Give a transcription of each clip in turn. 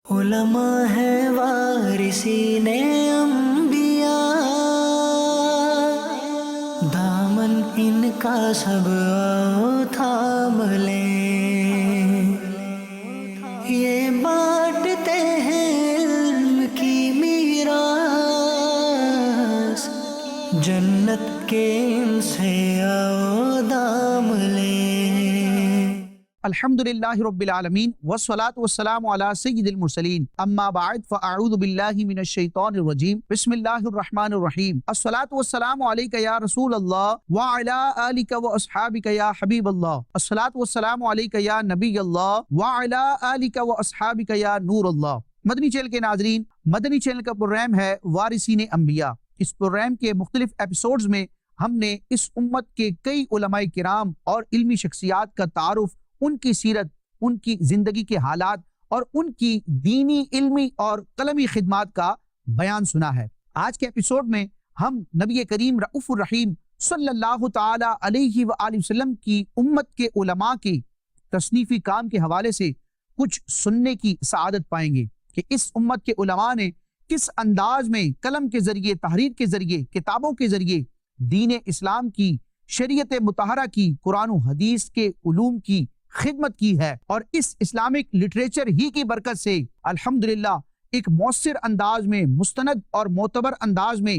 علماء ہے وارثین انبیاء، دامن ان کا سب آؤ تھام لیں، یہ بانٹتے ہیں علم کی میراث، جنت کے ان سے آؤ دام لیں۔ الحمدللہ رب العالمین والصلاة والسلام علی سید المرسلین، اما بعد فاعوذ باللہ من الشیطان الرجیم، بسم اللہ الرحمن الرحیم، الصلاة والسلام علیک یا رسول اللہ وعلی آلک واصحابک یا حبیب اللہ، الصلاة والسلام علیک یا نبی اللہ وعلی آلک واصحابک یا نور اللہ۔ مدنی چینل کے ناظرین، مدنی چینل کا پروگرام ہے وارثین انبیاء۔ اس پروگرام کے مختلف ایپیسوڈز میں ہم نے اس امت کے کئی علماء کرام اور علمی شخصیات کا تعارف، ان کی سیرت، ان کی زندگی کے حالات اور ان کی دینی، علمی اور قلمی خدمات کا بیان سنا ہے۔ آج کے ایپیسوڈ میں ہم نبی کریم رؤوف الرحیم صلی اللہ تعالی علیہ وآلہ وسلم کی امت کے علماء کی تصنیفی کام کے حوالے سے کچھ سننے کی سعادت پائیں گے کہ اس امت کے علماء نے کس انداز میں قلم کے ذریعے، تحریر کے ذریعے، کتابوں کے ذریعے دین اسلام کی، شریعت مطہرہ کی، قرآن و حدیث کے علوم کی خدمت کی ہے، اور اس اسلامک لٹریچر ہی کی برکت سے الحمدللہ ایک مؤثر انداز میں، مستند اور معتبر انداز میں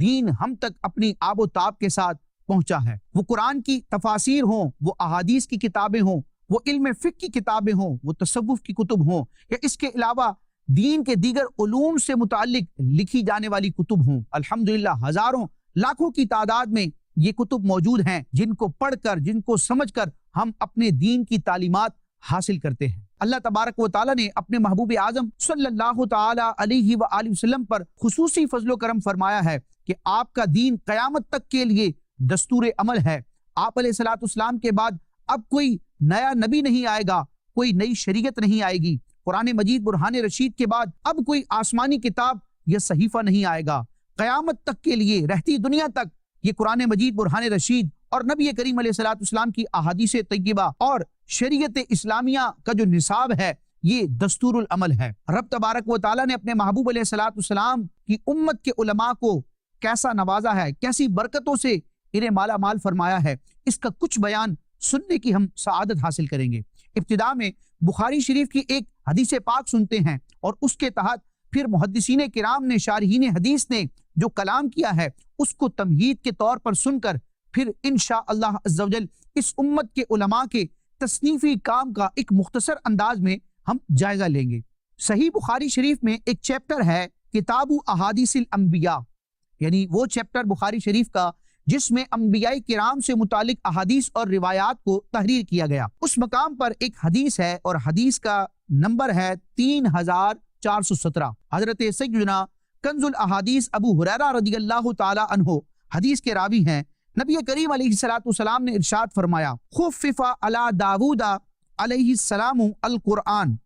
دین ہم تک اپنی آب و تاب کے ساتھ پہنچا ہے۔ وہ قرآن کی تفاسیر ہوں، وہ احادیث کی کتابیں ہوں، وہ علم فقہ کی کتابیں ہوں، وہ تصوف کی کتب ہوں، یا اس کے علاوہ دین کے دیگر علوم سے متعلق لکھی جانے والی کتب ہوں، الحمدللہ ہزاروں، لاکھوں کی تعداد میں یہ کتب موجود ہیں جن کو پڑھ کر، جن کو سمجھ کر ہم اپنے دین کی تعلیمات حاصل کرتے ہیں۔ اللہ تبارک و تعالیٰ نے اپنے محبوب اعظم صلی اللہ تعالی علیہ وآلہ وسلم پر خصوصی فضل و کرم فرمایا ہے کہ آپ کا دین قیامت تک کے لیے دستور عمل ہے۔ آپ علیہ الصلوۃ والسلام کے بعد اب کوئی نیا نبی نہیں آئے گا، کوئی نئی شریعت نہیں آئے گی۔ قرآن مجید برہان رشید کے بعد اب کوئی آسمانی کتاب یا صحیفہ نہیں آئے گا۔ قیامت تک کے لیے، رہتی دنیا تک، یہ قرآن مجید برہان رشید اور نبی کریم علیہ الصلوۃ والسلام کی احادیث طیبہ اور شریعت اسلامیہ کا جو نصاب ہے، یہ دستور العمل ہے۔ رب تبارک و تعالیٰ نے اپنے محبوب علیہ الصلوۃ والسلام کی امت کے علماء کو کیسا نوازا ہے، کیسی برکتوں سے انہیں مالا مال فرمایا ہے، اس کا کچھ بیان سننے کی ہم سعادت حاصل کریں گے۔ ابتدا میں بخاری شریف کی ایک حدیث پاک سنتے ہیں، اور اس کے تحت پھر محدثین کرام نے، شارحین حدیث نے جو کلام کیا ہے اس کو تمہید کے طور پر سن کر پھر انشاءاللہ عز و جل اس امت کے علماء کے تصنیفی کام کا ایک مختصر انداز میں ہم جائزہ لیں گے۔ صحیح بخاری شریف میں ایک چیپٹر ہے کتاب احادیث الانبیاء، یعنی وہ چیپٹر بخاری شریف کا جس میں انبیاء کرام سے متعلق احادیث اور روایات کو تحریر کیا گیا۔ اس مقام پر ایک حدیث ہے اور حدیث کا نمبر ہے 3417۔ حضرت سیدنا کنز الاحادیث ابو ہریرہ رضی اللہ تعالی عنہ حدیث کے راوی ہیں۔ نبی کریم علیہ الصلوۃ والسلام نے ارشاد فرمایا، خفف علی داود علیہ السلام القرآن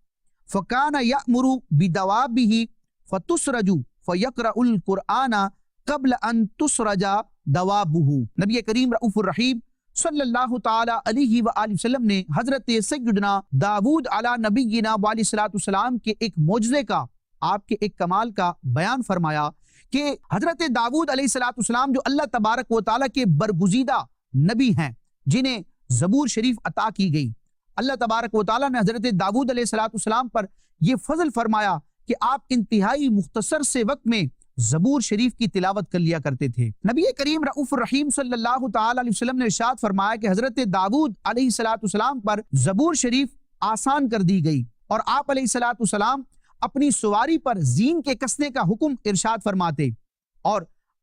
فکان یأمر بدوابہ فتسرج فیقرأ القرآن قبل ان تسرج دوابہ۔ نبی کریم رؤوف الرحیم صلی اللہ تعالی علیہ وآلہ وسلم نے حضرت سیدنا داود علی نبینا علیہ الصلوۃ والسلام کے ایک معجزے کا، آپ کے ایک کمال کا بیان فرمایا کہ حضرت داود علیہ الصلوۃ والسلام جو اللہ تبارک و تعالیٰ کے برگزیدہ نبی ہیں، جنہیں زبور شریف عطا کی گئی، اللہ تبارک و تعالیٰ نے حضرت داود علیہ الصلوۃ والسلام پر یہ فضل فرمایا کہ آپ انتہائی مختصر سے وقت میں زبور شریف کی تلاوت کر لیا کرتے تھے۔ نبی کریم رؤوف الرحیم صلی اللہ تعالی علیہ وسلم نے ارشاد فرمایا کہ حضرت داود علیہ الصلوۃ والسلام پر زبور شریف آسان کر دی گئی، اور آپ علیہ الصلوۃ والسلام اپنی سواری پر زین کے کسنے کا حکم ارشاد فرماتے، اور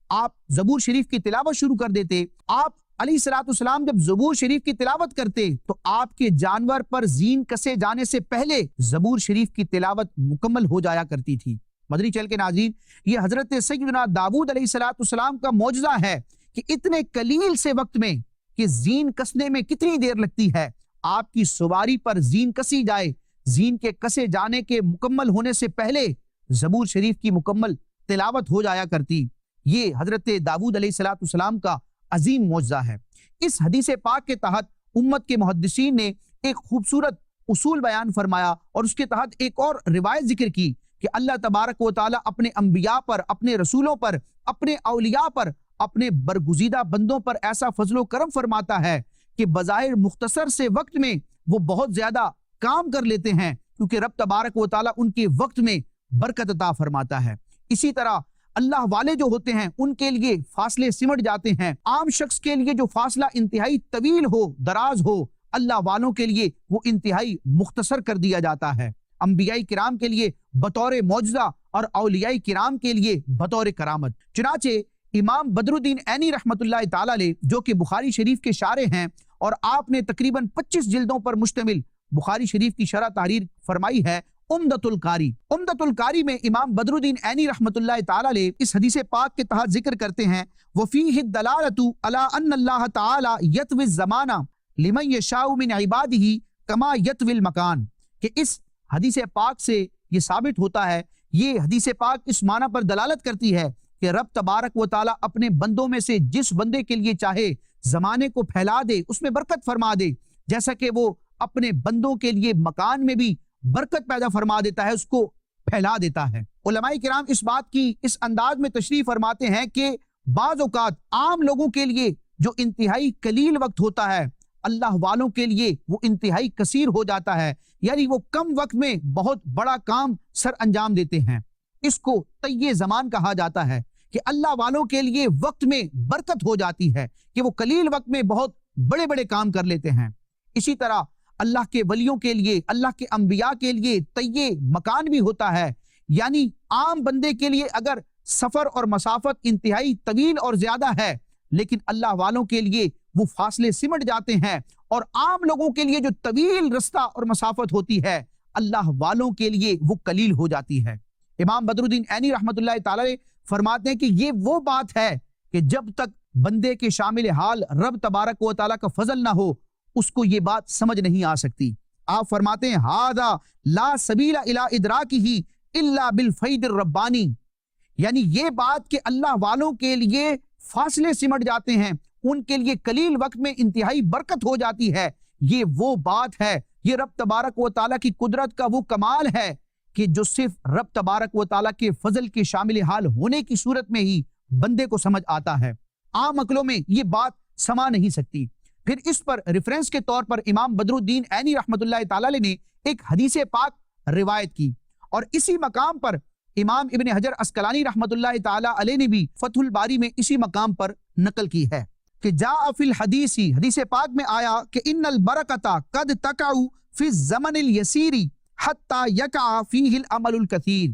آپ زبور شریف کی تلاوت شروع کر دیتے۔ آپ علیہ الصلوۃ والسلام جب زبور شریف کی تلاوت کرتے تو آپ کے جانور پر زین کسے جانے سے پہلے زبور شریف کی تلاوت مکمل ہو جایا کرتی تھی۔ مدنی چینل کے ناظرین، یہ حضرت سیدنا داود علیہ الصلوۃ والسلام کا معجزہ ہے کہ اتنے قلیل سے وقت میں کہ زین کسنے میں کتنی دیر لگتی ہے، آپ کی سواری پر زین کسی جائے، زین کے کسے جانے کے مکمل ہونے سے پہلے زبور شریف کی مکمل تلاوت ہو جایا کرتی۔ یہ حضرت داود علیہ الصلوۃ والسلام کا عظیم معجزہ ہے۔ اس حدیث پاک کے تحت امت کے محدثین نے ایک خوبصورت اصول بیان فرمایا اور اس کے تحت ایک اور روایت ذکر کی کہ اللہ تبارک و تعالیٰ اپنے انبیاء پر، اپنے رسولوں پر، اپنے اولیاء پر، اپنے برگزیدہ بندوں پر ایسا فضل و کرم فرماتا ہے کہ بظاہر مختصر سے وقت میں وہ بہت زیادہ کام کر لیتے ہیں، کیونکہ رب تبارک و تعالیٰ ان کے وقت میں برکت عطا فرماتا ہے۔ اسی طرح اللہ والے جو ہوتے ہیں ان کے لیے فاصلے سمٹ جاتے ہیں۔ عام شخص کے لیے جو فاصلہ انتہائی طویل ہو، دراز ہو، اللہ والوں کے لیے وہ انتہائی مختصر کر دیا جاتا ہے۔ انبیاء کرام کے لیے بطور معجزہ اور اولیاء کرام کے لیے بطور کرامت۔ چنانچہ امام بدر الدین عینی رحمۃ اللہ تعالی علیہ، جو کہ بخاری شریف کے شارح ہیں، اور آپ نے تقریباً 25 جلدوں پر مشتمل بخاری شریف کی شرح تحریر فرمائی ہے، عمدۃ القاری۔ عمدۃ القاری میں امام بدر الدین عینی رحمۃ اللہ تعالی علیہ اس حدیث پاک کے تحت ذکر کرتے ہیں، وَفِيهِ الدَّلَالَةُ عَلَىٰ أَنَّ اللَّهَ تَعَالَىٰ يَطْوِي الزَّمَانَ لِمَن يَشَاءُ مِنْ عِبَادِهِ كَمَا يَطْوِي الْمَكَانَ، کہ اس حدیث پاک سے یہ ثابت ہوتا ہے، یہ حدیث پاک اس معنی پر دلالت کرتی ہے کہ رب تبارک و تعالیٰ اپنے بندوں میں سے جس بندے کے لیے چاہے زمانے کو پھیلا دے، اس میں برکت فرما دے، جیسا کہ وہ اپنے بندوں کے لیے مکان میں بھی برکت پیدا فرما دیتا ہے، اس کو پھیلا دیتا ہے۔ علماء کرام اس بات کی اس انداز میں تشریح فرماتے ہیں کہ بعض اوقات عام لوگوں کے لیے جو انتہائی قلیل وقت ہوتا ہے، اللہ والوں کے لیے وہ انتہائی کثیر ہو جاتا ہے، یعنی وہ کم وقت میں بہت بڑا کام سر انجام دیتے ہیں۔ اس کو طی زمان کہا جاتا ہے کہ اللہ والوں کے لیے وقت میں برکت ہو جاتی ہے کہ وہ قلیل وقت میں بہت بڑے بڑے کام کر لیتے ہیں۔ اسی طرح اللہ کے ولیوں کے لیے، اللہ کے انبیاء کے لیے طی مکان بھی ہوتا ہے، یعنی عام بندے کے لیے اگر سفر اور مسافت انتہائی طویل اور زیادہ ہے، لیکن اللہ والوں کے لیے وہ فاصلے سمٹ جاتے ہیں، اور عام لوگوں کے لیے جو طویل رستہ اور مسافت ہوتی ہے، اللہ والوں کے لیے وہ قلیل ہو جاتی ہے۔ امام بدر الدین عینی رحمۃ اللہ تعالی فرماتے ہیں کہ یہ وہ بات ہے کہ جب تک بندے کے شامل حال رب تبارک و تعالیٰ کا فضل نہ ہو، اس کو یہ بات سمجھ نہیں آ سکتی۔ آپ فرماتے ہیں ہذا لا سبیل الی ادراکہ الا بالفید الربانی، یعنی یہ بات کہ اللہ والوں کے لیے فاصلے سمٹ جاتے ہیں، ان کے لیے قلیل وقت میں انتہائی برکت ہو جاتی ہے، یہ وہ بات ہے، یہ رب تبارک و تعالیٰ کی قدرت کا وہ کمال ہے کہ جو صرف رب تبارک و تعالیٰ کے فضل کے شامل حال ہونے کی صورت میں ہی بندے کو سمجھ آتا ہے، عام عقلوں میں یہ بات سما نہیں سکتی۔ پھر اس پر ریفرنس کے طور پر امام بدر الدین عینی رحمۃ اللہ تعالی علیہ نے ایک حدیث پاک روایت کی، اور اسی مقام پر امام ابن حجر عسقلانی رحمۃ اللہ تعالی علیہ نے بھی فتح الباری میں اسی مقام پر نقل کی ہے کہ جاء فی الحدیث، حدیث پاک میں آیا کہ ان البرکۃ قد تقع فی الزمن الیسیر حتی یقع فیہ العمل الکثیر،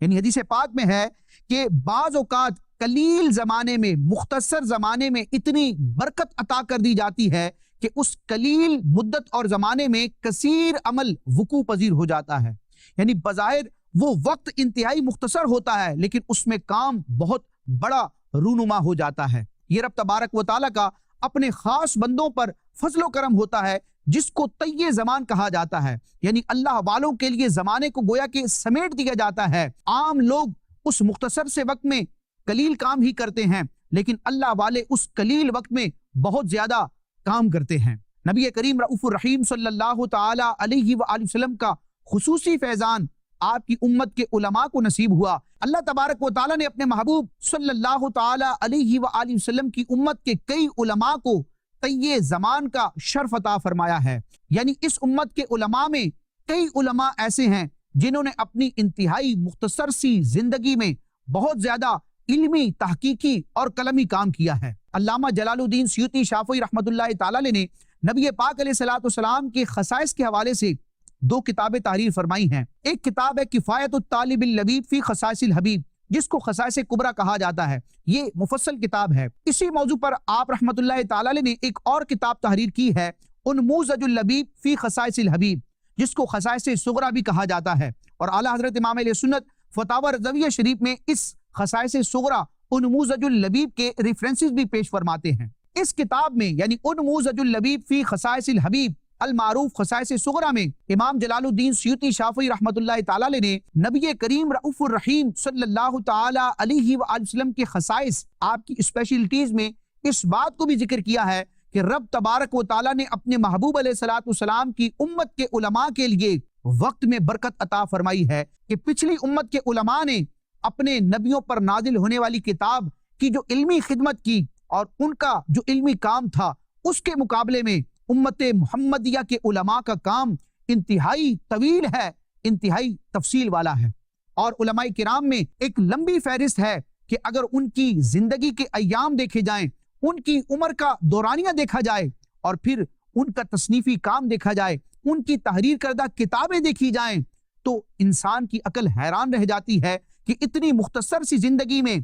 یعنی حدیث پاک میں ہے کہ بعض اوقات قلیل زمانے میں، مختصر زمانے میں اتنی برکت عطا کر دی جاتی ہے کہ اس قلیل مدت اور زمانے میں کثیر عمل وقوع پذیر ہو جاتا ہے، یعنی بظاہر وہ وقت انتہائی مختصر ہوتا ہے لیکن اس میں کام بہت بڑا رونما ہو جاتا ہے۔ یہ رب تبارک و تعالیٰ کا اپنے خاص بندوں پر فضل و کرم ہوتا ہے جس کو طی زمان کہا جاتا ہے، یعنی اللہ والوں کے لیے زمانے کو گویا کہ سمیٹ دیا جاتا ہے۔ عام لوگ اس مختصر سے وقت میں قلیل کام ہی کرتے ہیں، لیکن اللہ والے اس قلیل وقت میں بہت زیادہ کام کرتے ہیں۔ نبی کریم رؤوف الرحیم صلی اللہ تعالی علیہ وآلہ وسلم کا خصوصی فیضان آپ کی امت کے علماء کو نصیب ہوا۔ اللہ تبارک و تعالیٰ نے اپنے محبوب صلی اللہ تعالی علیہ وآلہ وسلم کی امت کے کئی علماء کو طی زمان کا شرف عطا فرمایا ہے، یعنی اس امت کے علماء میں کئی علماء ایسے ہیں جنہوں نے اپنی انتہائی مختصر سی زندگی میں بہت زیادہ علمی، تحقیقی اور قلمی کام کیا ہے۔ علامہ جلال الدین سیوطی شافعی رحمۃ اللہ تعالی علیہ نے نبی پاک علیہ الصلوۃ والسلام کے خصائص کے حوالے سے 2 کتابیں تحریر فرمائی ہیں۔ ایک کتاب ہے کفایت الطالب اللبیب فی خصائص الحبیب، جس کو خصائص کبریٰ کہا جاتا ہے، یہ مفصل کتاب ہے۔ اسی موضوع پر آپ رحمۃ اللہ تعالی علیہ نے ایک اور کتاب تحریر کی ہے، انموذج اللبیب فی خصائص الحبیب، جس کو خصائص صغریٰ بھی کہا جاتا ہے، اور اعلیٰ حضرت امام علیہ سنت فتاوی رضویہ شریف میں اس خصائص صغریٰ انموذج اللبیب کے ریفرنسز بھی پیش فرماتے ہیں۔ اس کتاب میں یعنی انموذج اللبیب فی خصائص الحبیب المعروف خصائص صغریٰ میں امام جلال الدین سیوطی شافعی رحمۃ اللہ تعالی علیہ نے نبی کریم رؤوف الرحیم صلی اللہ تعالی علیہ وآلہ وسلم کے خصائص، آپ کی اسپیشلٹیز میں اس بات کو بھی ذکر کیا ہے کہ کہ رب تبارک و تعالیٰ نے اپنے محبوب علیہ الصلوۃ والسلام کی امت کے علماء کے لیے وقت میں برکت عطا فرمائی ہے کہ پچھلی امت کے علماء نے اپنے نبیوں پر نازل ہونے والی کتاب کی جو علمی خدمت کی اور ان کا جو علمی کام تھا، اس کے مقابلے میں امت محمدیہ کے علماء کا کام انتہائی طویل ہے، انتہائی تفصیل والا ہے۔ اور علماء کرام میں ایک لمبی فہرست ہے کہ اگر ان کی زندگی کے ایام دیکھے جائیں، ان کی عمر کا دورانیہ دیکھا جائے اور پھر ان کا تصنیفی کام دیکھا جائے، ان کی تحریر کردہ کتابیں دیکھی جائیں، تو انسان کی عقل حیران رہ جاتی ہے کہ اتنی مختصر سی زندگی میں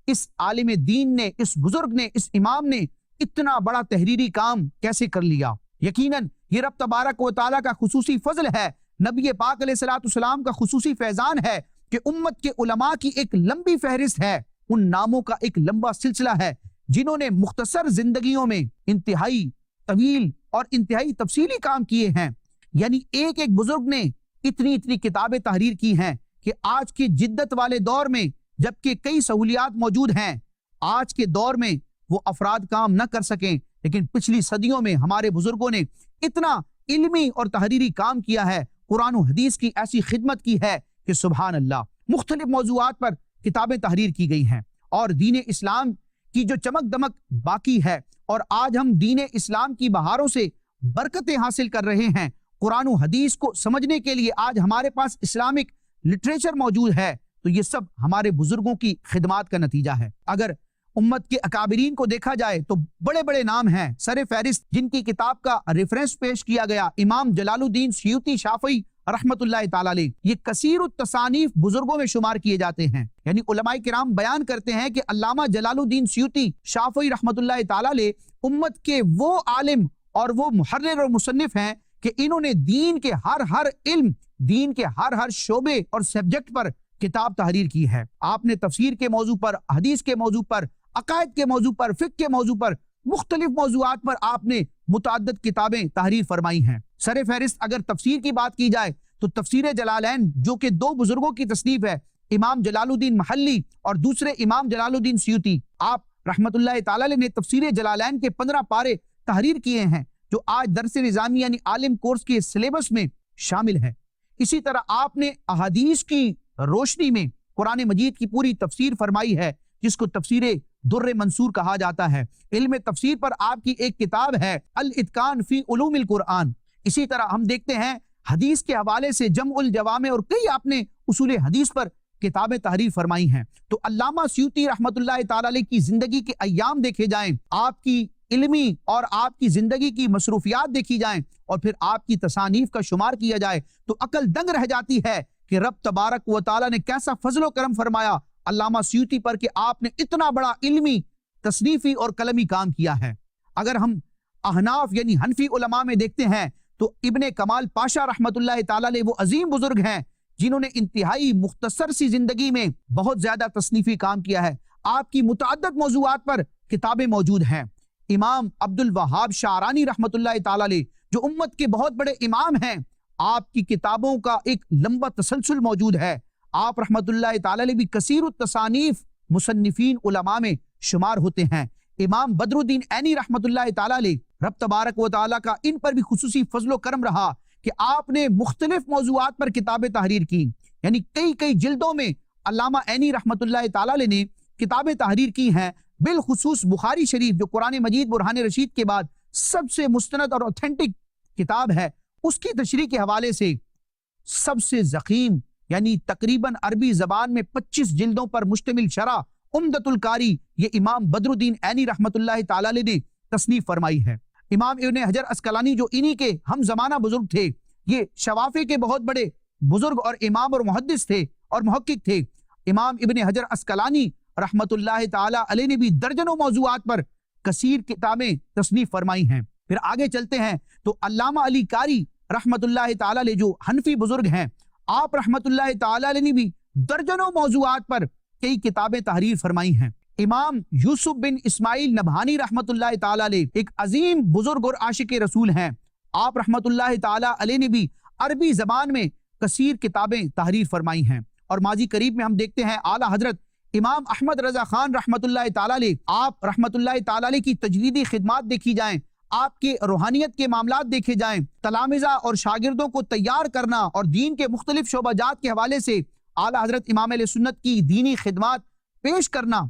اس عالم دین نے، اس بزرگ نے، اس امام نے اتنا بڑا تحریری کام کیسے کر لیا۔ یقیناً یہ رب تبارک و تعالیٰ کا خصوصی فضل ہے، نبی پاک علیہ الصلوۃ والسلام کا خصوصی فیضان ہے کہ امت کے علماء کی ایک لمبی فہرست ہے، ان ناموں کا ایک لمبا سلسلہ ہے جنہوں نے مختصر زندگیوں میں انتہائی طویل اور انتہائی تفصیلی کام کیے ہیں۔ یعنی ایک ایک بزرگ نے اتنی کتابیں تحریر کی ہیں کہ آج کے جدت والے دور میں جبکہ کئی سہولیات موجود ہیں، آج کے دور میں وہ افراد کام نہ کر سکیں، لیکن پچھلی صدیوں میں ہمارے بزرگوں نے اتنا علمی اور تحریری کام کیا ہے، قرآن و حدیث کی ایسی خدمت کی ہے کہ سبحان اللہ۔ مختلف موضوعات پر کتابیں تحریر کی گئی ہیں اور دین اسلام کی جو چمک دمک باقی ہے، اور آج ہم دین اسلام کی بہاروں سے برکتیں حاصل کر رہے ہیں۔ قرآن و حدیث کو سمجھنے کے لیے آج ہمارے پاس اسلامک لٹریچر موجود ہے، تو یہ سب ہمارے بزرگوں کی خدمات کا نتیجہ ہے۔ اگر امت کے اکابرین کو دیکھا جائے تو بڑے بڑے نام ہیں سر فہرست جن کی کتاب کا ریفرنس پیش کیا گیا، امام جلال الدین سیوطی شافعی رحمت اللہ تعالیٰ علیہ، یہ کثیر التصانیف بزرگوں میں شمار کیے جاتے ہیں۔ یعنی علماء کرام بیان کرتے ہیں کہ علامہ جلال الدین سیوطی شافعی رحمت اللہ تعالیٰ علیہ امت کے وہ عالم اور وہ محرر اور مصنف ہیں کہ انہوں نے دین کے ہر علم، دین کے ہر شعبے اور سبجیکٹ پر کتاب تحریر کی ہے۔ آپ نے تفسیر کے موضوع پر، حدیث کے موضوع پر، عقائد کے موضوع پر، فقہ کے موضوع پر، مختلف موضوعات پر آپ نے متعدد کتابیں تحریر فرمائی ہیں۔ سر فہرست اگر تفسیر کی بات کی جائے تو تفسیر جلالین جو کہ دو بزرگوں کی تصنیف ہے، امام جلال الدین محلی اور دوسرے امام جلال الدین سیوطی، آپ رحمت اللہ تعالیٰ علیہ نے تفسیر جلالین کے 15 پارے تحریر کیے ہیں جو آج درس نظامی یعنی عالم کورس کے سلیبس میں شامل ہے۔ اسی طرح آپ نے احادیث کی روشنی میں قرآن مجید کی پوری تفسیر فرمائی ہے جس کو تفسیر در منصور کہا جاتا ہے۔ علم تفسیر پر آپ کی ایک کتاب ہے الاتقان فی علوم القرآن۔ اسی طرح ہم دیکھتے ہیں حدیث کے حوالے سے جمع الجوامع اور کئی آپ نے اصول حدیث پر کتابیں تحریر فرمائی ہیں۔ تو علامہ سیوطی رحمت اللہ تعالیٰ علیہ کی زندگی کے ایام دیکھے جائیں، آپ کی علمی اور آپ کی زندگی کی مصروفیات دیکھی جائیں اور پھر آپ کی تصانیف کا شمار کیا جائے تو عقل دنگ رہ جاتی ہے کہ رب تبارک و تعالیٰ نے کیسا فضل و کرم فرمایا علامہ سیوطی پر کہ آپ نے اتنا بڑا علمی، تصنیفی اور قلمی کام کیا ہے۔ اگر ہم احناف یعنی حنفی علماء میں دیکھتے ہیں تو ابن کمال پاشا رحمت اللہ تعالیٰ علیہ وہ عظیم بزرگ ہیں جنہوں نے انتہائی مختصر سی زندگی میں بہت زیادہ تصنیفی کام کیا ہے۔ آپ کی متعدد موضوعات پر کتابیں موجود ہیں۔ امام عبد الوہاب شعرانی رحمت اللہ تعالیٰ علیہ جو امت کے بہت بڑے امام ہیں، آپ کی کتابوں کا ایک لمبا تسلسل موجود ہے۔ آپ رحمت اللہ تعالیٰ علیہ بھی کثیر التصانیف مصنفین علماء میں شمار ہوتے ہیں۔ امام بدر الدین عینی رحمت اللہ تعالیٰ علیہ، رب تبارک و تعالیٰ کا ان پر بھی خصوصی فضل و کرم رہا کہ آپ نے مختلف موضوعات پر کتابیں تحریر کی، یعنی کئی جلدوں میں علامہ عینی رحمت اللہ تعالیٰ علیہ نے کتابیں تحریر کی ہیں۔ بالخصوص بخاری شریف جو قرآن مجید برہان رشید کے بعد سب سے مستند اور اوتھینٹک کتاب ہے، اس کی تشریح کے حوالے سے سب سے ضخیم یعنی تقریباً عربی زبان میں 25 جلدوں پر مشتمل شرح عمدۃ القاری یہ امام بدر الدین عینی رحمت اللہ تعالیٰ علیہ نے تصنیف فرمائی ہے۔ امام ابن حجر عسقلانی جو انہی کے ہم زمانہ بزرگ تھے، یہ شوافے کے بہت بڑے بزرگ اور امام اور محدث تھے اور محقق تھے۔ امام ابن حجر عسقلانی رحمت اللہ تعالیٰ علیہ نے بھی درجنوں موضوعات پر کثیر کتابیں تصنیف فرمائی ہیں۔ پھر آگے چلتے ہیں تو علامہ علی قاری رحمت اللہ تعالیٰ علیہ جو حنفی بزرگ ہیں، آپ رحمت اللہ تعالیٰ علیہ نے بھی درجنوں موضوعات پر کئی کتابیں تحریر فرمائی ہیں۔ امام یوسف بن اسماعیل نبہانی رحمت اللہ تعالیٰ علیہ ایک عظیم بزرگ اور عاشق رسول ہیں۔ آپ رحمت اللہ تعالیٰ علیہ نے بھی عربی زبان میں کثیر کتابیں تحریر فرمائی ہیں۔ اور ماضی قریب میں ہم دیکھتے ہیں اعلیٰ حضرت امام احمد رضا خان رحمت اللہ تعالیٰ علیہ، آپ رحمت اللہ تعالیٰ علیہ کی تجویدی خدمات دیکھی جائیں، آپ کے روحانیت کے معاملات دیکھے جائیں، تلامذہ اور شاگردوں کو تیار کرنا اور دین کے مختلف شعبہ جات کے حوالے سے اعلیٰ حضرت امام اہل سنت کی دینی خدمات پیش کرنا،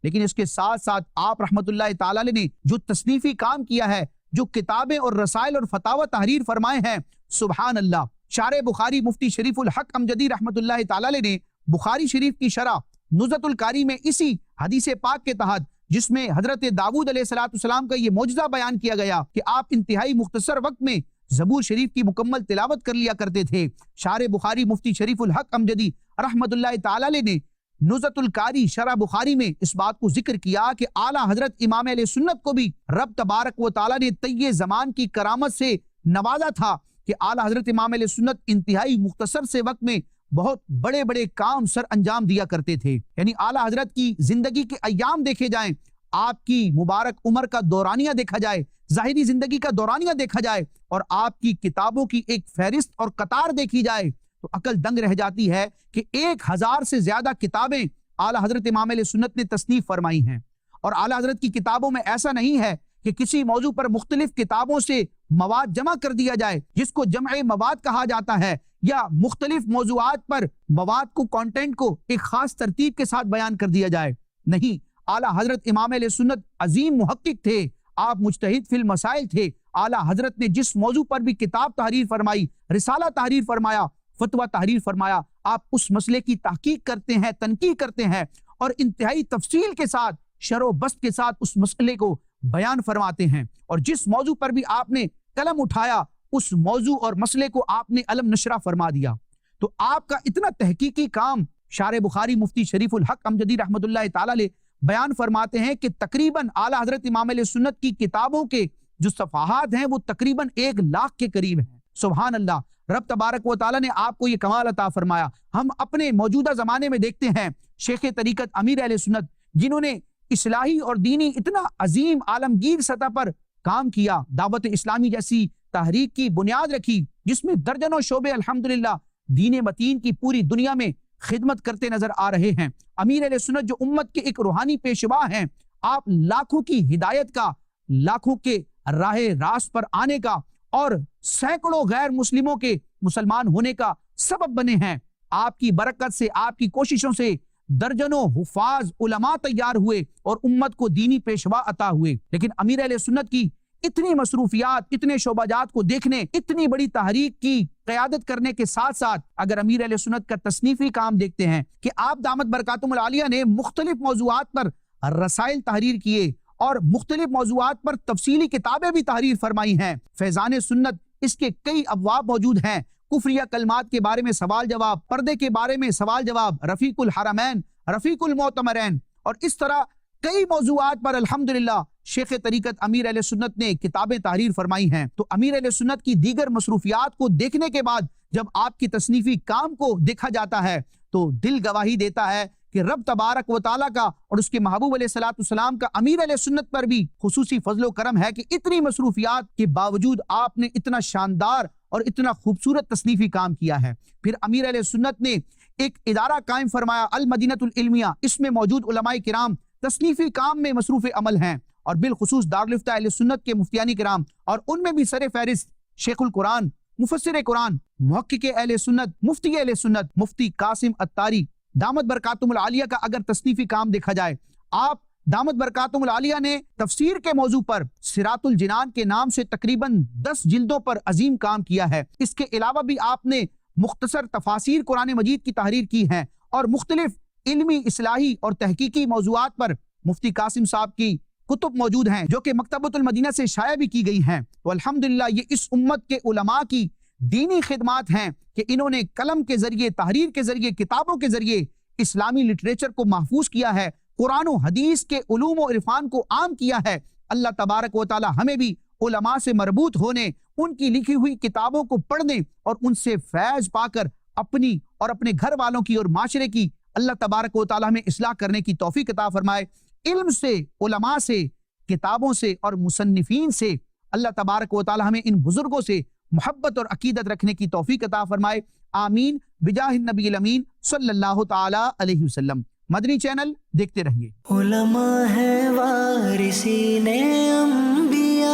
لیکن اس کے ساتھ ساتھ آپ رحمت اللہ تعالی علیہ نے جو تصنیفی کام کیا ہے، جو کتابیں اور رسائل اور فتاوی تحریر فرمائے ہیں، سبحان اللہ۔ شارح بخاری مفتی شریف الحق امجدی رحمت اللہ تعالی علیہ نے بخاری شریف کی شرح نزہۃ القاری میں اسی حدیث پاک کے تحت، جس میں حضرت داؤد علیہ السلام کا یہ معجزہ بیان کیا گیا کہ آپ انتہائی مختصر وقت میں زبور شریف کی مکمل تلاوت کر لیا کرتے تھے، شارح بخاری مفتی شریف الحق امجدی رحمت اللہ تعالی علیہ نے نزہۃ القاری شرح بخاری میں اس بات کو ذکر کیا کہ اعلیٰ حضرت امام اہل سنت کو بھی رب تبارک و تعالی نے طی زمان کی کرامت سے نوازا تھا کہ اعلیٰ حضرت امام اہل سنت انتہائی مختصر سے وقت میں بہت بڑے بڑے کام سر انجام دیا کرتے تھے۔ یعنی اعلیٰ حضرت کی زندگی کے ایام دیکھے جائیں، آپ کی مبارک عمر کا دورانیہ دیکھا جائے، ظاہری زندگی کا دورانیہ دیکھا جائے، اور آپ کی کتابوں کی ایک فہرست اور قطار دیکھی جائے تو عقل دنگ رہ جاتی ہے کہ 1000 سے زیادہ کتابیں اعلیٰ حضرت امام اہل سنت نے تصنیف فرمائی ہیں۔ اور اعلیٰ حضرت کی کتابوں میں ایسا نہیں ہے کہ کسی موضوع پر مختلف کتابوں سے مواد جمع کر دیا جائے، جس کو جمع مواد کہا جاتا ہے، یا مختلف موضوعات پر مواد کو، کانٹینٹ کو ایک خاص ترتیب کے ساتھ بیان کر دیا جائے۔ نہیں، اعلیٰ حضرت امام اہل سنت عظیم محقق تھے، آپ مجتہد فی المسائل تھے۔ اعلیٰ حضرت نے جس موضوع پر بھی کتاب تحریر فرمائی، رسالہ تحریر فرمایا، فتویٰ تحریر فرمایا، آپ اس مسئلے کی تحقیق کرتے ہیں، تنقیح کرتے ہیں، اور انتہائی تفصیل کے ساتھ، شرح و بسط کے ساتھ اس مسئلے کو بیان فرماتے ہیں۔ اور جس موضوع پر بھی آپ نے قلم اٹھایا، اس موضوع اور مسئلے کو آپ نے علم نشرہ فرما دیا۔ تو آپ کا اتنا تحقیقی کام شارح بخاری مفتی شریف الحق امجدی رحمت اللہ تعالی علیہ بیان فرماتے ہیں کہ تقریباً اعلیٰ حضرت امام اہل سنت کی کتابوں کے جو صفحات ہیں وہ تقریباً 1,00,000 کے قریب ہیں۔ سبحان اللہ، رب تبارک و تعالی نے آپ کو یہ کمال عطا فرمایا۔ ہم اپنے موجودہ زمانے میں دیکھتے ہیں شیخ طریقت امیر اہل سنت، جنہوں نے اصلاحی اور دینی اتنا عظیم عالمگیر سطح پر کام کیا، دعوت اسلامی جیسی تحریک کی بنیاد رکھی، جس میں درجنوں شعبے الحمدللہ دین متین کی پوری دنیا میں خدمت کرتے نظر آ رہے ہیں۔ امیر اہل سنت جو امت کے ایک روحانی پیشوا ہیں، آپ لاکھوں کی ہدایت کا، لاکھوں کے راہ راست پر آنے کا، اور سینکڑوں غیر مسلموں کے مسلمان ہونے کا سبب بنے ہیں۔ آپ کی برکت سے، آپ کی کوششوں سے درجنوں حفاظ علماء تیار ہوئے اور امت کو دینی پیشوا عطا ہوئے۔ لیکن امیر اہل سنت کی اتنی مصروفیات، اتنے شعبہ جات کو دیکھنے، اتنی بڑی تحریک کی قیادت کرنے کے ساتھ ساتھ اگر امیر اہل سنت کا تصنیفی کام دیکھتے ہیں کہ آپ دامت برکاتہم العالیہ نے مختلف موضوعات پر رسائل تحریر کیے اور مختلف موضوعات پر تفصیلی کتابیں بھی تحریر فرمائی ہیں۔ فیضان سنت، اس کے کئی ابواب موجود ہیں، کفریہ کلمات کے بارے میں سوال جواب، پردے کے بارے میں سوال جواب، رفیق الحرمین، رفیق المعتمرین، اور اس طرح کئی موضوعات پر الحمدللہ شیخ طریقت امیر اہل سنت نے کتابیں تحریر فرمائی ہیں۔ تو امیر اہل سنت کی دیگر مصروفیات کو دیکھنے کے بعد جب آپ کی تصنیفی کام کو دیکھا جاتا ہے تو دل گواہی دیتا ہے کہ رب تبارک و تعالیٰ کا اور اس کے محبوب علیہ السلام کا امیر اہل سنت پر بھی خصوصی فضل و کرم ہے کہ اتنی مصروفیات کے باوجود آپ نے اتنا شاندار اور اتنا خوبصورت تصنیفی کام کیا ہے۔ پھر امیر اہل سنت نے ایک ادارہ قائم فرمایا، المدینۃ العلمیہ، اس میں موجود علماء کرام تصنیفی کام میں مصروف عمل ہیں، اور بالخصوص دارالفتہ اہل سنت کے مفتیان کرام، اور ان میں بھی سر فہرست شیخ القرآن، مفسر قرآن، محقق اہل سنت، مفتی اہل سنت، مفتی قاسم عطاری دامت برکاتہم العالیہ کا اگر تصنیفی کام دیکھا جائے، آپ دامت برکاتہم العالیہ نے تفسیر کے موضوع پر صراط الجنان کے نام سے تقریباً 10 جلدوں پر عظیم کام کیا ہے۔ اس کے علاوہ بھی آپ نے مختصر تفاسیر قرآن مجید کی تحریر کی ہے، اور مختلف علمی، اصلاحی اور تحقیقی موضوعات پر مفتی قاسم صاحب کی کتب موجود ہیں جو کہ مکتبۃ المدینہ سے شائع بھی کی گئی ہیں۔ والحمدللہ یہ اس امت کے علماء کی دینی خدمات ہیں کہ انہوں نے قلم کے ذریعے، تحریر کے ذریعے، کتابوں کے ذریعے اسلامی لٹریچر کو محفوظ کیا ہے، قرآن و حدیث کے علوم و عرفان کو عام کیا ہے۔ اللہ تبارک و تعالی ہمیں بھی علماء سے مربوط ہونے، ان کی لکھی ہوئی کتابوں کو پڑھنے اور ان سے فیض پا کر اپنی اور اپنے گھر والوں کی اور معاشرے کی اللہ تبارک و تعالی ہمیں اصلاح کرنے کی توفیق عطا فرمائے۔ علم سے، علماء سے، کتابوں سے اور مصنفین سے اللہ تبارک و تعالی ہمیں ان بزرگوں سے محبت اور عقیدت رکھنے کی توفیق عطا فرمائے۔ آمین بجاہ النبی الامین صلی اللہ تعالی علیہ وسلم۔ مدنی چینل دیکھتے رہیے۔ علماء ہے وارثین انبیاء،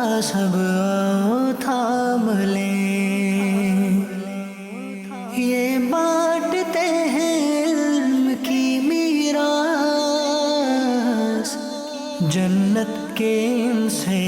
کا سب آؤ تھام لیں، یہ بانٹتے ہیں علم کی میراث، جنت کے ان سے